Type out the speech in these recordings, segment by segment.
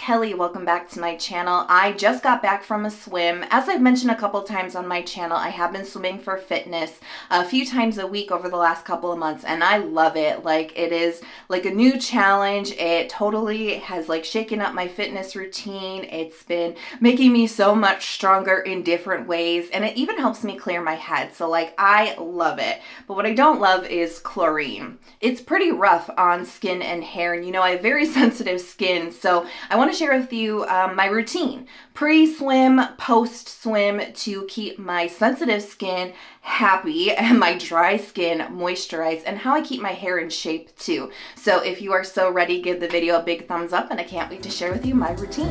Kelly. Welcome back to my channel. I just got back from a swim. As I've mentioned a couple times on my channel, I have been swimming for fitness a few times a week over the last couple of months, and I love it. Like, it is like a new challenge. It totally has like shaken up my fitness routine. It's been making me so much stronger in different ways, and it even helps me clear my head. So like, I love it. But what I don't love is chlorine. It's pretty rough on skin and hair, and you know, I have very sensitive skin, so I want to share with you my routine, pre-swim, post-swim, to keep my sensitive skin happy and my dry skin moisturized, and how I keep my hair in shape too. So if you are so ready, give the video a big thumbs up, and I can't wait to share with you my routine.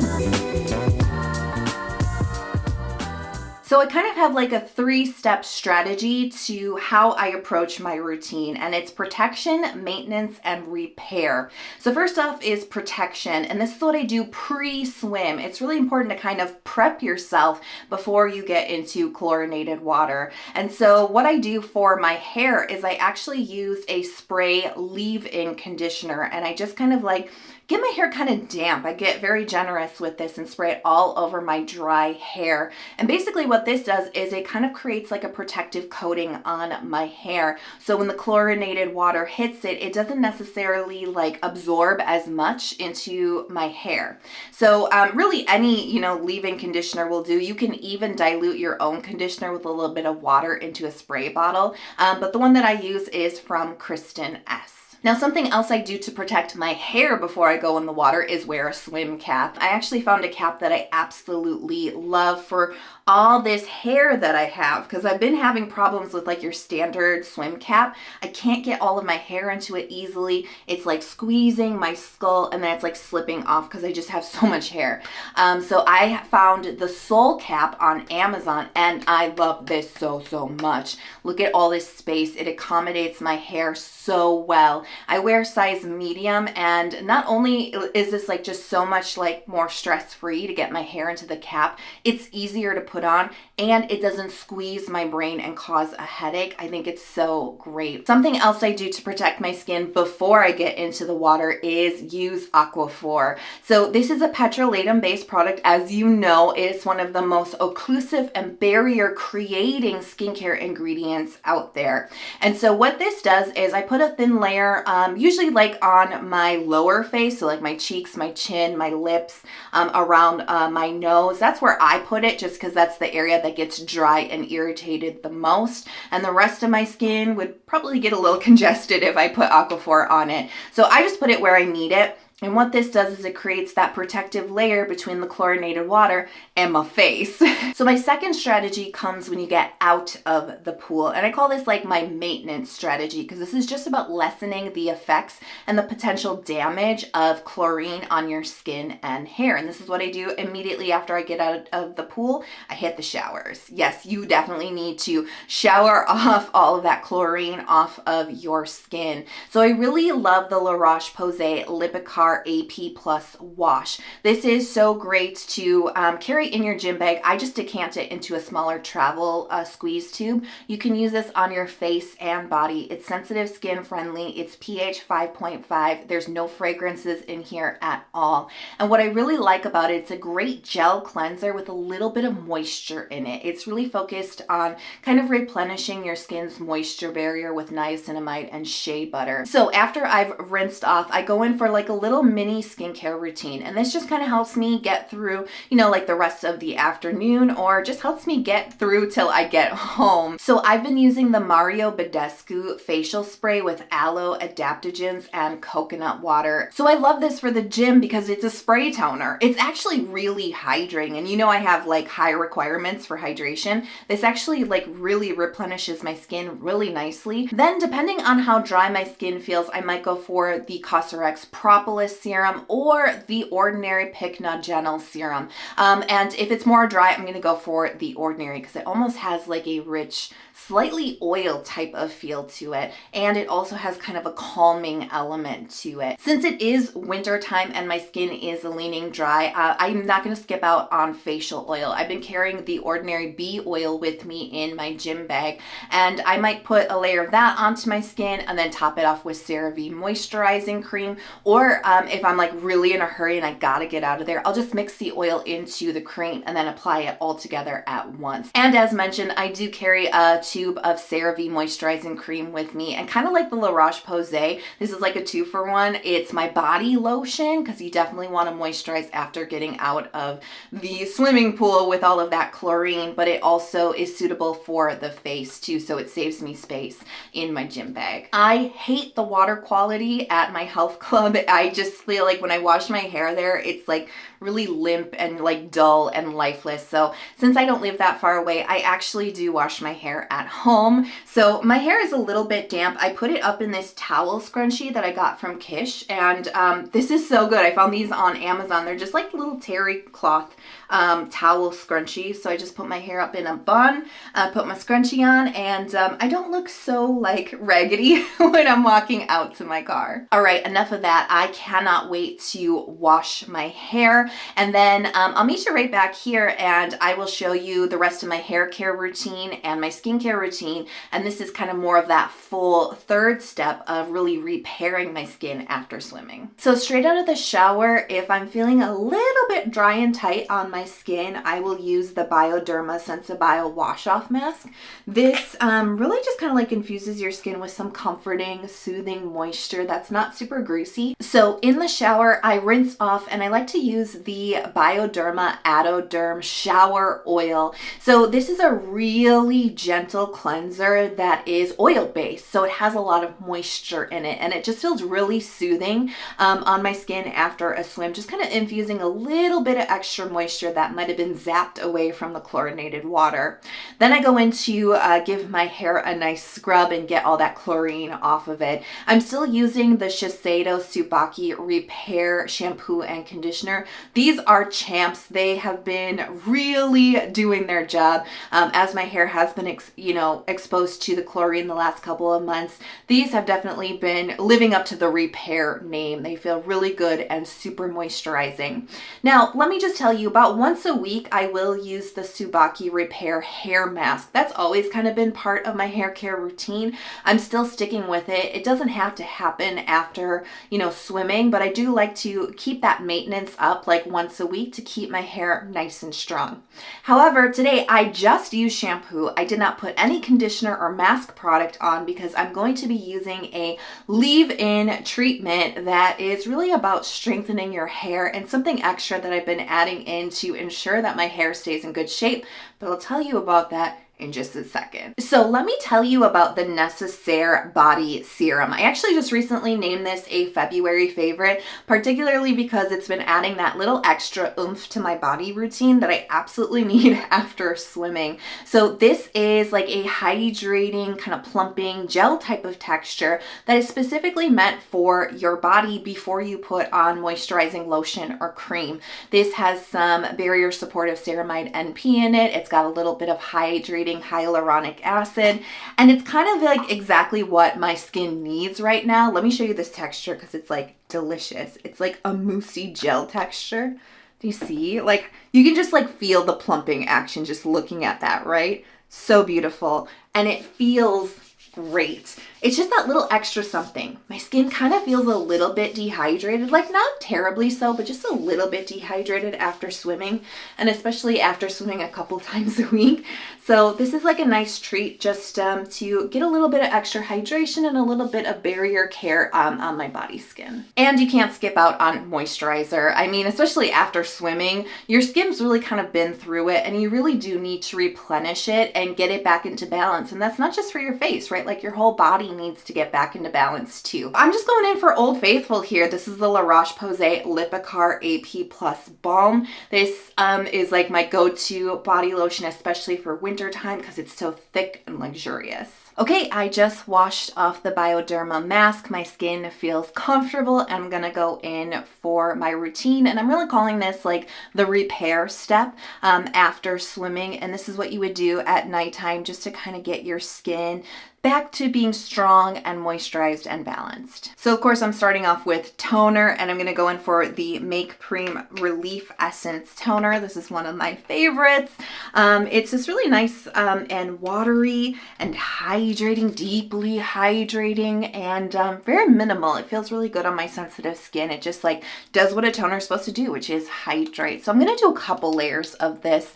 So I kind of have like a 3-step strategy to how I approach my routine, and it's protection, maintenance, and repair. So first off is protection, and this is what I do pre-swim. It's really important to kind of prep yourself before you get into chlorinated water. And so what I do for my hair is I actually use a spray leave-in conditioner, and I just kind of like get my hair kind of damp. I get very generous with this and spray it all over my dry hair. And basically what this does is it kind of creates like a protective coating on my hair. So when the chlorinated water hits it, it doesn't necessarily like absorb as much into my hair. So really any, you know, leave-in conditioner will do. You can even dilute your own conditioner with a little bit of water into a spray bottle. But the one that I use is from Kristin S. Now, something else I do to protect my hair before I go in the water is wear a swim cap. I actually found a cap that I absolutely love for all this hair that I have, because I've been having problems with like your standard swim cap. I can't get all of my hair into it easily. It's like squeezing my skull, and then it's like slipping off because I just have so much hair. So I found the Soul Cap on Amazon, and I love this so much. Look at all this space. It accommodates my hair so well. I wear size medium, and not only is this like just so much like more stress-free to get my hair into the cap, it's easier to put on, and it doesn't squeeze my brain and cause a headache. I think it's so great. Something else I do to protect my skin before I get into the water is use Aquaphor. So this is a petrolatum based product. As you know, it's one of the most occlusive and barrier creating skincare ingredients out there. And so what this does is I put a thin layer, usually like on my lower face, so like my cheeks, my chin, my lips, around my nose. That's where I put it, just because that's the area that gets dry and irritated the most. And the rest of my skin would probably get a little congested if I put Aquaphor on it. So I just put it where I need it. And what this does is it creates that protective layer between the chlorinated water and my face. So my second strategy comes when you get out of the pool. And I call this like my maintenance strategy, because this is just about lessening the effects and the potential damage of chlorine on your skin and hair. And this is what I do immediately after I get out of the pool. I hit the showers. Yes, you definitely need to shower off all of that chlorine off of your skin. So I really love the Roche-Posay Lipikar AP Plus wash. This is so great to carry in your gym bag. I just decant it into a smaller travel squeeze tube. You can use this on your face and body. It's sensitive skin friendly. It's pH 5.5. There's no fragrances in here at all. And what I really like about it, it's a great gel cleanser with a little bit of moisture in it. It's really focused on kind of replenishing your skin's moisture barrier with niacinamide and shea butter. So after I've rinsed off, I go in for like a little mini skincare routine, and this just kind of helps me get through, you know, like the rest of the afternoon, or just helps me get through till I get home. So I've been using the Badescu facial spray with aloe, adaptogens, and coconut water. So I love this for the gym because it's a spray toner. It's actually really hydrating, and you know I have like high requirements for hydration. This actually like really replenishes my skin really nicely. Then depending on how dry my skin feels, I might go for the Cosrx Propolis serum or the Ordinary Pycnogenol serum. And if it's more dry, I'm going to go for the Ordinary, because it almost has like a rich, slightly oil type of feel to it, and it also has kind of a calming element to it. Since it is winter time and my skin is leaning dry, I'm not going to skip out on facial oil. I've been carrying the Ordinary bee oil with me in my gym bag, and I might put a layer of that onto my skin and then top it off with Cerave moisturizing cream, or if I'm like really in a hurry and I gotta get out of there, I'll just mix the oil into the cream and then apply it all together at once. And as mentioned, I do carry a tube of Cerave moisturizing cream with me, and kind of like the La Roche-Posay, this is like a 2-for-1. It's my body lotion because you definitely want to moisturize after getting out of the swimming pool with all of that chlorine, but it also is suitable for the face too, so it saves me space in my gym bag. I hate the water quality at my health club. I just feel like when I wash my hair there, it's like really limp and like dull and lifeless. So since I don't live that far away, I actually do wash my hair at home. So my hair is a little bit damp. I put it up in this towel scrunchie that I got from Kitsch, and this is so good. I found these on Amazon. They're just like little terry cloth towel scrunchies. So I just put my hair up in a bun, put my scrunchie on, and I don't look so like raggedy when I'm walking out to my car. All right, enough of that. I cannot wait to wash my hair, and then I'll meet you right back here and I will show you the rest of my hair care routine and my skincare routine. And this is kind of more of that full third step of really repairing my skin after swimming. So straight out of the shower, if I'm feeling a little bit dry and tight on my skin, I will use the Bioderma Sensibio wash off mask. This really just kind of like infuses your skin with some comforting, soothing moisture that's not super greasy. So in the shower, I rinse off, and I like to use the Bioderma Shower Oil. So this is a really gentle cleanser that is oil-based, so it has a lot of moisture in it, and it just feels really soothing on my skin after a swim, just kind of infusing a little bit of extra moisture that might have been zapped away from the chlorinated water. Then I go in to give my hair a nice scrub and get all that chlorine off of it. I'm still using the Shisedio Tsubaki Repair shampoo and conditioner. These are champs. They have been really doing their job. As my hair has been exposed to the chlorine the last couple of months, these have definitely been living up to the Repair name. They feel really good and super moisturizing. Now, let me just tell you, about once a week, I will use the Tsubaki Repair hair mask. That's always kind of been part of my hair care routine. I'm still sticking with it. It doesn't have to happen after, swimming, but I do like to keep that maintenance up like once a week to keep my hair nice and strong. However, today I just used shampoo. I did not put any conditioner or mask product on because I'm going to be using a leave-in treatment that is really about strengthening your hair, and something extra that I've been adding in to ensure that my hair stays in good shape, but I'll tell you about that in just a second. So let me tell you about the Necessaire body serum. I actually just recently named this a February favorite, particularly because it's been adding that little extra oomph to my body routine that I absolutely need after swimming. So this is like a hydrating, kind of plumping gel type of texture that is specifically meant for your body before you put on moisturizing lotion or cream. This has some barrier supportive ceramide NP in it. It's got a little bit of hydrating hyaluronic acid, and it's kind of like exactly what my skin needs right now. Let me show you this texture because it's like delicious. It's like a moussey gel texture. Do you see? Like you can just like feel the plumping action just looking at that, right? So beautiful, and it feels great. It's just that little extra something. My skin kind of feels a little bit dehydrated, like not terribly so, but just a little bit dehydrated after swimming, and especially after swimming a couple times a week. So this is like a nice treat just to get a little bit of extra hydration and a little bit of barrier care on my body skin. And you can't skip out on moisturizer. I mean, especially after swimming, your skin's really kind of been through it, and you really do need to replenish it and get it back into balance. And that's not just for your face, right? Like your whole body needs to get back into balance too. I'm just going in for Old Faithful here. This is the La Roche-Posay Lipikar AP Plus Balm. This is like my go-to body lotion, especially for winter time because it's so thick and luxurious. Okay, I just washed off the Bioderma mask. My skin feels comfortable, and I'm gonna go in for my routine. And I'm really calling this like the repair step after swimming. And this is what you would do at nighttime just to kind of get your skin back to being strong and moisturized and balanced. So of course I'm starting off with toner, and I'm gonna go in for the Make Prem Relief Essence Toner. This is one of my favorites. It's just really nice and watery and hydrating, deeply hydrating, and very minimal. It feels really good on my sensitive skin. It just like does what a toner is supposed to do, which is hydrate. So I'm gonna do a couple layers of this.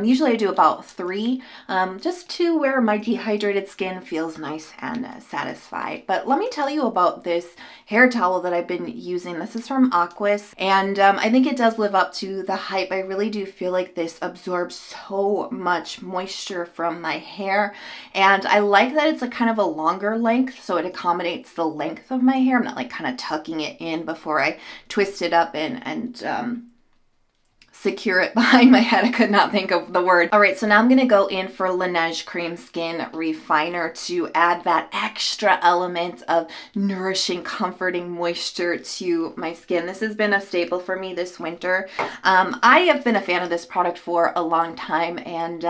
Usually I do about 3, just to where my dehydrated skin feels nice and satisfied. But let me tell you about this hair towel that I've been using. This is from Aquis, and I think it does live up to the hype. I really do feel like this absorbs so much moisture from my hair, and I like that it's a kind of a longer length, so it accommodates the length of my hair. I'm not like kind of tucking it in before I twist it up and secure it behind my head. I could not think of the word. All right, so now I'm gonna go in for Laneige Cream Skin Refiner to add that extra element of nourishing, comforting moisture to my skin. This has been a staple for me this winter. I have been a fan of this product for a long time, and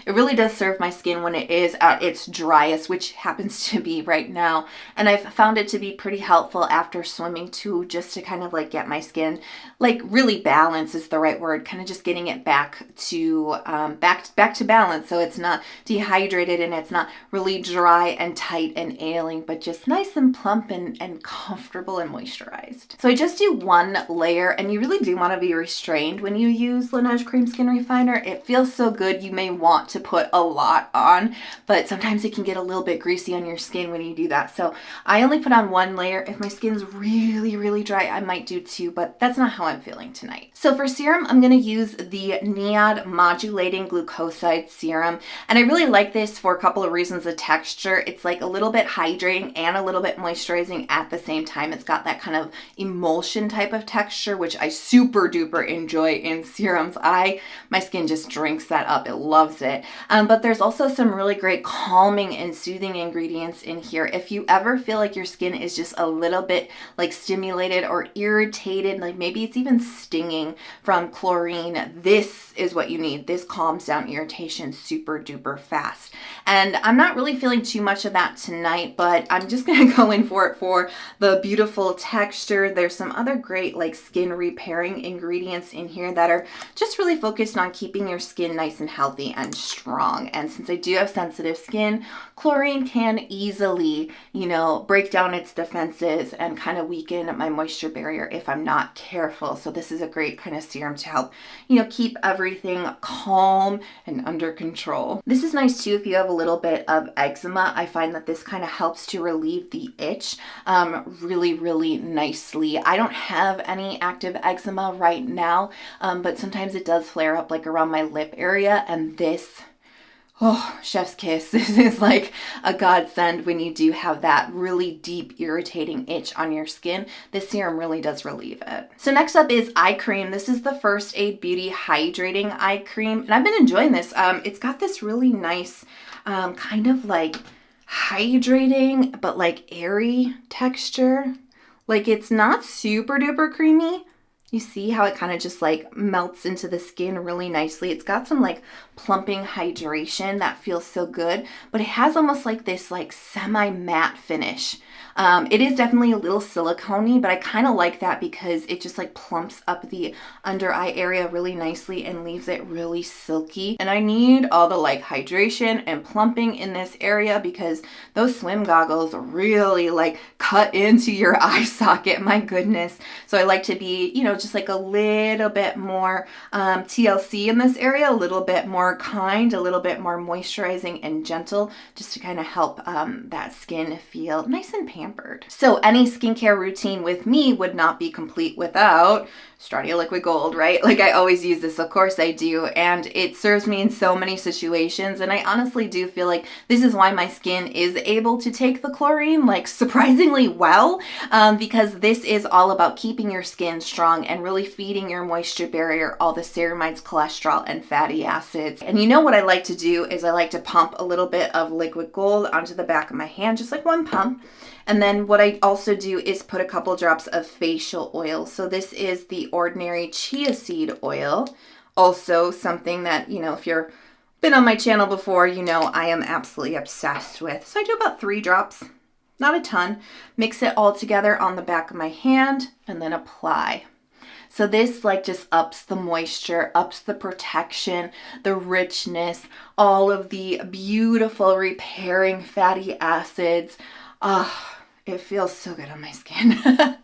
it really does serve my skin when it is at its driest, which happens to be right now. And I've found it to be pretty helpful after swimming too, just to kind of like get my skin like really balanced is the right word, kind of just getting it back to back to balance, so it's not dehydrated and it's not really dry and tight and ailing, but just nice and plump and comfortable and moisturized. So I just do 1 layer, and you really do want to be restrained when you use Laneige Cream Skin Refiner. It feels so good. You may want to put a lot on, but sometimes it can get a little bit greasy on your skin when you do that. So I only put on 1 layer. If my skin's really dry, I might do 2, but that's not how I'm feeling tonight. So for serum, I'm going to use the NIOD Modulating Glucoside Serum, and I really like this for a couple of reasons. The texture, it's like a little bit hydrating and a little bit moisturizing at the same time. It's got that kind of emulsion type of texture, which I super duper enjoy in serums. My skin just drinks that up. It loves it. But there's also some really great calming and soothing ingredients in here. If you ever feel like your skin is just a little bit like stimulated or irritated, like maybe it's even stinging from chlorine, this is what you need. This calms down irritation super duper fast. And I'm not really feeling too much of that tonight, but I'm just gonna go in for it for the beautiful texture. There's some other great like skin repairing ingredients in here that are just really focused on keeping your skin nice and healthy and strong. And since I do have sensitive skin, chlorine can easily, break down its defenses and kind of weaken my moisture barrier if I'm not careful. So this is a great kind of serum to help, keep everything calm and under control. This is nice too if you have a little bit of eczema. I find that this kind of helps to relieve the itch really nicely. I don't have any active eczema right now, but sometimes it does flare up like around my lip area, and this, oh, chef's kiss. This is like a godsend when you do have that really deep irritating itch on your skin. This serum really does relieve it. So next up is eye cream. This is the First Aid Beauty Hydrating Eye Cream, and I've been enjoying this. It's got this really nice kind of like hydrating but like airy texture. Like it's not super duper creamy. You see how it kind of just like melts into the skin really nicely. It's got some like plumping hydration that feels so good, but it has almost like this like semi-matte finish. It is definitely a little silicone-y, but I kind of like that because it just like plumps up the under eye area really nicely and leaves it really silky. And I need all the like hydration and plumping in this area because those swim goggles really like cut into your eye socket. My goodness. So I like to be, just like a little bit more TLC in this area, a little bit more kind, a little bit more moisturizing and gentle, just to kind of help that skin feel nice and pampered. So any skincare routine with me would not be complete without Stratia Liquid Gold, right? Like I always use this, of course I do, and it serves me in so many situations, and I honestly do feel like this is why my skin is able to take the chlorine like surprisingly well, because this is all about keeping your skin strong and really feeding your moisture barrier all the ceramides, cholesterol, and fatty acids. And you know what I like to do is I like to pump a little bit of liquid gold onto the back of my hand, just like one pump. And then what I also do is put a couple drops of facial oil. So this is the Ordinary Chia Seed Oil. Also something that, if you're been on my channel before, you know I am absolutely obsessed with. So I do about 3 drops, not a ton. Mix it all together on the back of my hand and then apply. So this like just ups the moisture, ups the protection, the richness, all of the beautiful repairing fatty acids. Ah, it feels so good on my skin.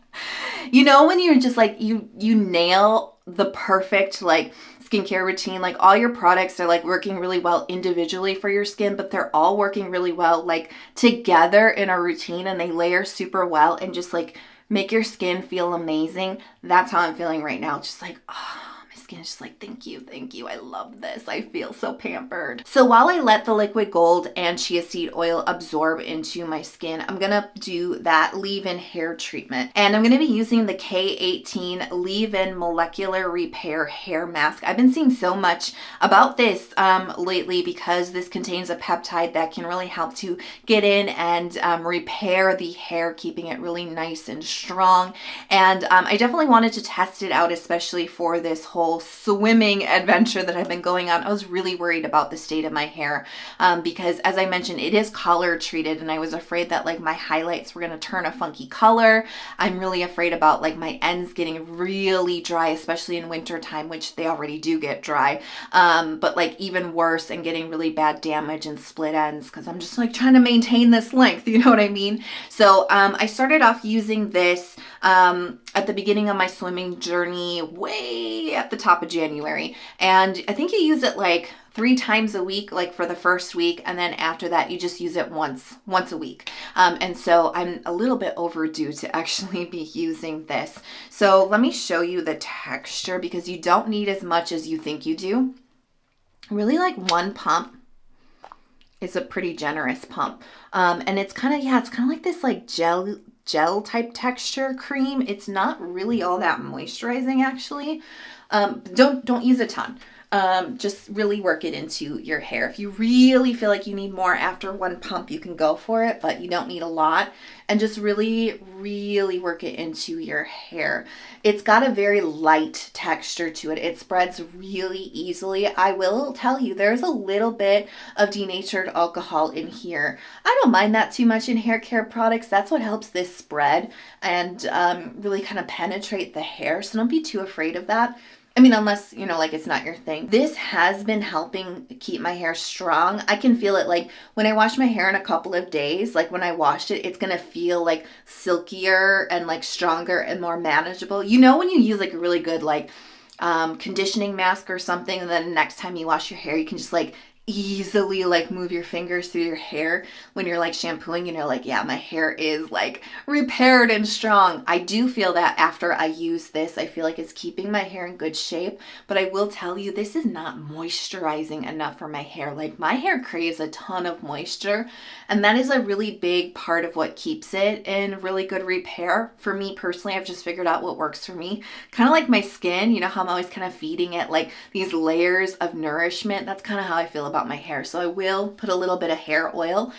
You know, when you're just like, you nail the perfect like skincare routine, like all your products are like working really well individually for your skin, but they're all working really well like together in a routine, and they layer super well and just like make your skin feel amazing. That's how I'm feeling right now. Just like, oh, my skin is just like, thank you, I love this. I feel so pampered. So while I let the liquid gold and chia seed oil absorb into my skin, I'm gonna do that leave-in hair treatment. And I'm gonna be using the K18 leave-in molecular repair hair mask. I've been seeing so much about this lately because this contains a peptide that can really help to get in and repair the hair, keeping it really nice and strong. And I definitely wanted to test it out, especially for this whole swimming adventure that I've been going on. I was really worried about the state of my hair because, as I mentioned, it is color treated, and I was afraid that like my highlights were going to turn a funky color. I'm really afraid about like my ends getting really dry, especially in winter time, which they already do get dry, but like even worse, and getting really bad damage and split ends because I'm just like trying to maintain this length, you know what I mean? So I started off using this at the beginning of my swimming journey, way at the top of January. And I think you use it like 3 times a week, like for the first week. And then after that, you just use it once a week. And so I'm a little bit overdue to actually be using this. So let me show you the texture, because you don't need as much as you think you do. Really, like 1 pump is a pretty generous pump. And it's kind of, it's kind of like this like gel type texture cream. It's not really all that moisturizing actually. Don't use a ton. Just really work it into your hair. If you really feel like you need more after 1 pump, you can go for it, but you don't need a lot. And just really, really work it into your hair. It's got a very light texture to it. It spreads really easily. I will tell you, there's a little bit of denatured alcohol in here. I don't mind that too much in hair care products. That's what helps this spread and really kind of penetrate the hair. So don't be too afraid of that. I mean, unless, you know, like it's not your thing. This has been helping keep my hair strong. I can feel it like when I wash my hair in a couple of days, like when I washed it, it's going to feel like silkier and like stronger and more manageable. You know, when you use like a really good like conditioning mask or something, and then next time you wash your hair, you can just like easily like move your fingers through your hair when you're like shampooing, you know, like, yeah, my hair is like repaired and strong. I do feel that after I use this. I feel like it's keeping my hair in good shape, but I will tell you, this is not moisturizing enough for my hair. Like my hair craves a ton of moisture, and that is a really big part of what keeps it in really good repair. For me personally, I've just figured out what works for me. Kind of like my skin, you know how I'm always kind of feeding it like these layers of nourishment. That's kind of how I feel about my hair. So I will put a little bit of hair oil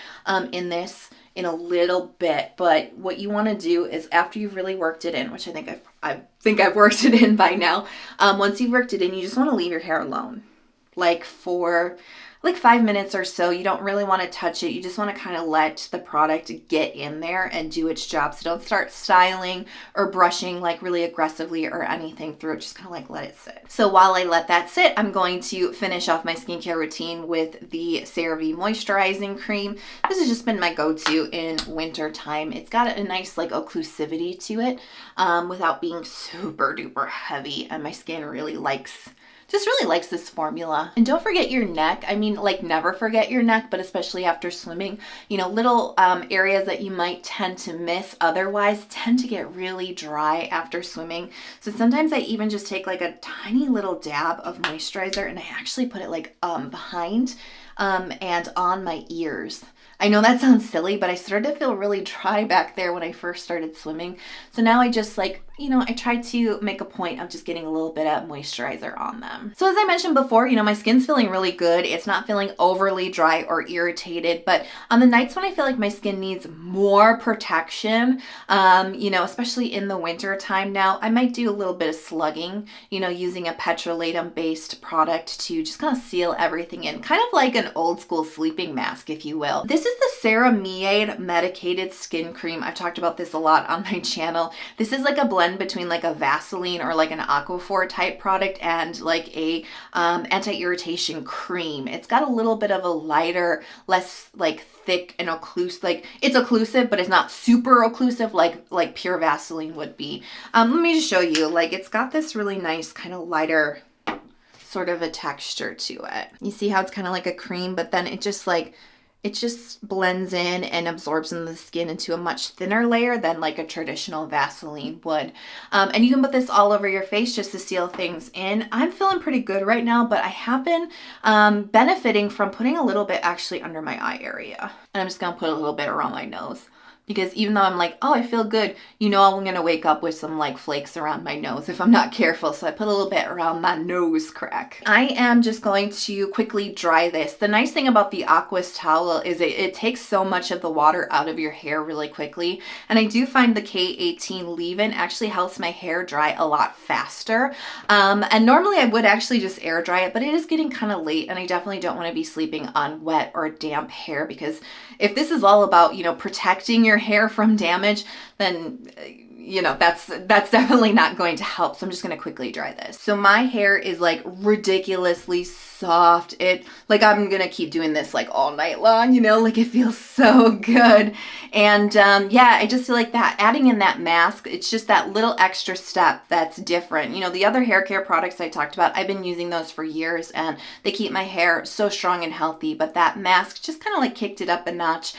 in this in a little bit, but what you want to do is after you've really worked it in, which I think I've worked it in by now, once you've worked it in, you just want to leave your hair alone, like for like 5 minutes or so. You don't really want to touch it. You just want to kind of let the product get in there and do its job. So don't start styling or brushing like really aggressively or anything through it. Just kind of like let it sit. So while I let that sit, I'm going to finish off my skincare routine with the Cerave moisturizing cream. This has just been my go-to in winter time. It's got a nice like occlusivity to it without being super duper heavy, and my skin really likes this formula. And don't forget your neck. I mean, like never forget your neck, but especially after swimming, you know, little areas that you might tend to miss otherwise tend to get really dry after swimming. So sometimes I even just take like a tiny little dab of moisturizer and I actually put it like behind and on my ears. I know that sounds silly, but I started to feel really dry back there when I first started swimming. So now I just like, I try to make a point of just getting a little bit of moisturizer on them. So as I mentioned before, my skin's feeling really good. It's not feeling overly dry or irritated, but on the nights when I feel like my skin needs more protection, especially in the winter time now, I might do a little bit of slugging, using a petrolatum based product to just kind of seal everything in, kind of like an old school sleeping mask, if you will. This is the Ceramiaid medicated skin cream. I've talked about this a lot on my channel. This is like a blend between like a Vaseline or like an Aquaphor type product and like a anti-irritation cream. It's got a little bit of a lighter, less like thick and occlusive, like it's occlusive, but it's not super occlusive like pure Vaseline would be. Let me just show you, like it's got this really nice kind of lighter sort of a texture to it. You see how it's kind of like a cream, but then it just blends in and absorbs in the skin into a much thinner layer than like a traditional Vaseline would. And you can put this all over your face just to seal things in. I'm feeling pretty good right now, but I have been benefiting from putting a little bit actually under my eye area. And I'm just gonna put a little bit around my nose. Because even though I'm like, oh, I feel good, I'm going to wake up with some like flakes around my nose if I'm not careful. So I put a little bit around my nose crack. I am just going to quickly dry this. The nice thing about the Aquis towel is it takes so much of the water out of your hair really quickly. And I do find the K18 leave-in actually helps my hair dry a lot faster. And normally I would actually just air dry it, but it is getting kind of late and I definitely don't want to be sleeping on wet or damp hair, because if this is all about, protecting your hair from damage, then that's definitely not going to help. So I'm just going to quickly dry this. So my hair is like ridiculously soft. I'm going to keep doing this like all night long, like it feels so good. And I just feel like that adding in that mask, it's just that little extra step that's different. The other hair care products I talked about, I've been using those for years and they keep my hair so strong and healthy, but that mask just kind of like kicked it up a notch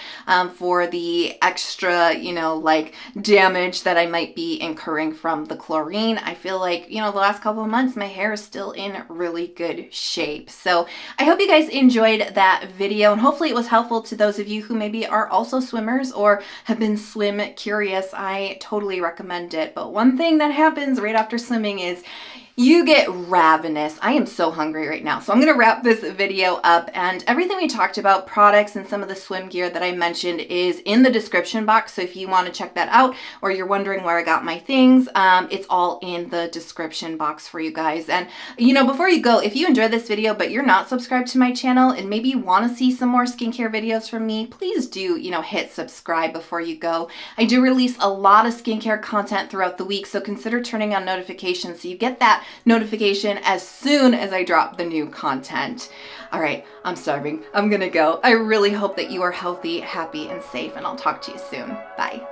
for the extra, like damage that I might be incurring from the chlorine. I feel like, the last couple of months, my hair is still in really good shape. So I hope you guys enjoyed that video and hopefully it was helpful to those of you who maybe are also swimmers or have been swim curious. I totally recommend it. But one thing that happens right after swimming is you get ravenous. I am so hungry right now. So I'm going to wrap this video up, and everything we talked about, products and some of the swim gear that I mentioned, is in the description box. So if you want to check that out or you're wondering where I got my things, it's all in the description box for you guys. And before you go, if you enjoyed this video but you're not subscribed to my channel and maybe you want to see some more skincare videos from me, please do, hit subscribe before you go. I do release a lot of skincare content throughout the week, so consider turning on notifications so you get that notification as soon as I drop the new content. All right, I'm starving. I'm gonna go. I really hope that you are healthy, happy, and safe, and I'll talk to you soon. Bye.